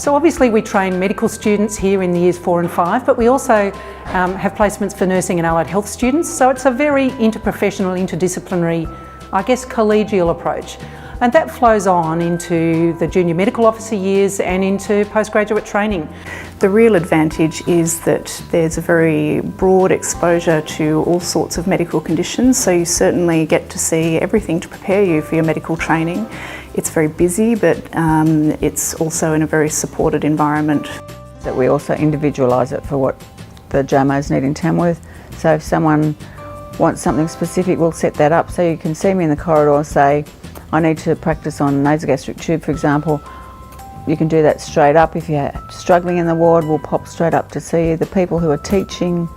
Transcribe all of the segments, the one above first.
So obviously we train medical students here in the years 4 and 5, but we also have placements for nursing and allied health students. So it's a very interprofessional, interdisciplinary, I guess, collegial approach. And that flows on into the junior medical officer years and into postgraduate training. The real advantage is that there's a very broad exposure to all sorts of medical conditions, so you certainly get to see everything to prepare you for your medical training. It's very busy, but it's also in a very supported environment. That we also individualise it for what the JMOs need in Tamworth. So if someone wants something specific, we'll set that up. So you can see me in the corridor and say, I need to practice on nasogastric tube, for example. You can do that straight up. If you're struggling in the ward, we'll pop straight up to see you. The people who are teaching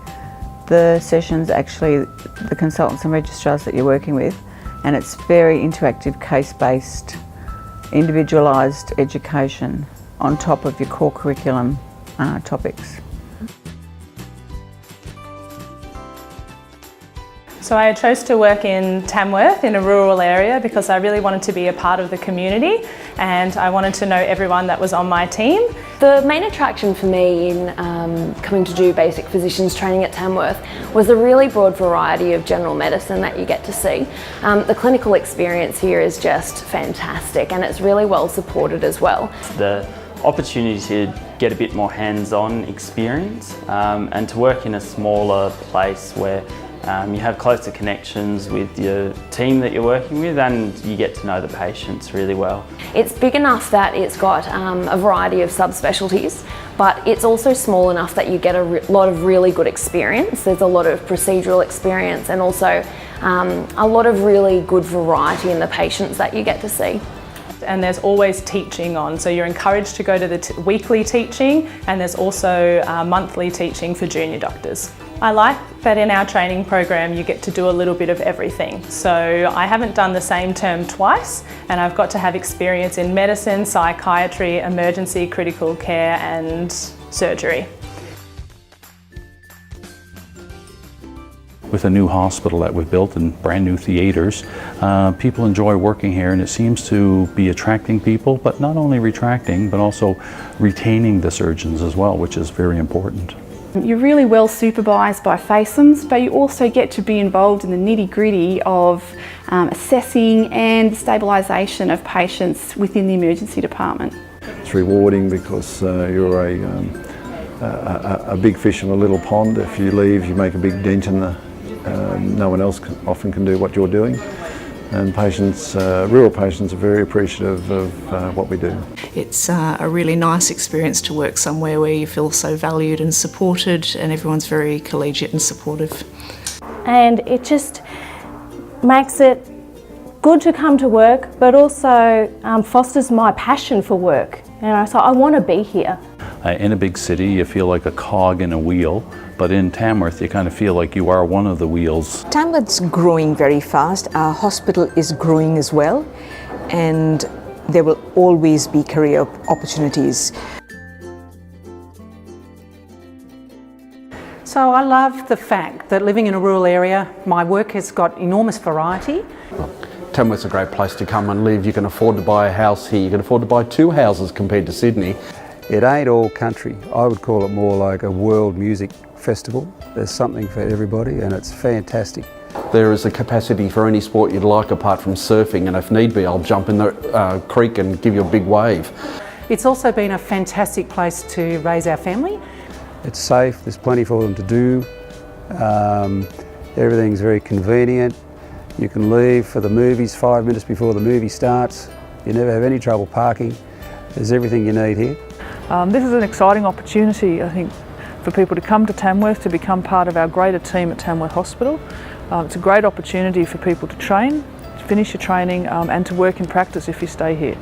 the sessions, actually the consultants and registrars that you're working with, and it's very interactive, case-based, individualised education on top of your core curriculum topics. So I chose to work in Tamworth in a rural area because I really wanted to be a part of the community and I wanted to know everyone that was on my team. The main attraction for me in coming to do basic physicians training at Tamworth was the really broad variety of general medicine that you get to see. The clinical experience here is just fantastic and it's really well supported as well. The opportunity to get a bit more hands-on experience and to work in a smaller place where you have closer connections with your team that you're working with and you get to know the patients really well. It's big enough that it's got a variety of subspecialties, but it's also small enough that you get a lot of really good experience. There's a lot of procedural experience and also a lot of really good variety in the patients that you get to see. And there's always teaching on, so you're encouraged to go to the weekly teaching and there's also monthly teaching for junior doctors. I like that in our training program you get to do a little bit of everything. So I haven't done the same term twice and I've got to have experience in medicine, psychiatry, emergency, critical care and surgery. With a new hospital that we've built and brand new theatres, people enjoy working here and it seems to be attracting people, but not only attracting but also retaining the surgeons as well, which is very important. You're really well supervised by FACEMs, but you also get to be involved in the nitty-gritty of assessing and stabilisation of patients within the emergency department. It's rewarding because you're a big fish in a little pond. If you leave, you make a big dent in the no one else often can do what you're doing, and patients, rural patients, are very appreciative of what we do. It's a really nice experience to work somewhere where you feel so valued and supported and everyone's very collegiate and supportive. And it just makes it good to come to work, but also fosters my passion for work. So I want to be here. In a big city you feel like a cog in a wheel, but in Tamworth you kind of feel like you are one of the wheels. Tamworth's growing very fast. Our hospital is growing as well, and there will always be career opportunities. So I love the fact that living in a rural area, my work has got enormous variety. Tamworth's a great place to come and live. You can afford to buy a house here. You can afford to buy 2 houses compared to Sydney. It ain't all country. I would call it more like a world music festival. There's something for everybody and it's fantastic. There is a capacity for any sport you'd like apart from surfing, and if need be I'll jump in the creek and give you a big wave. It's also been a fantastic place to raise our family. It's safe, there's plenty for them to do. Everything's very convenient. You can leave for the movies 5 minutes before the movie starts. You never have any trouble parking. There's everything you need here. This is an exciting opportunity, I think, for people to come to Tamworth to become part of our greater team at Tamworth Hospital. It's a great opportunity for people to train, to finish your training and to work in practice if you stay here.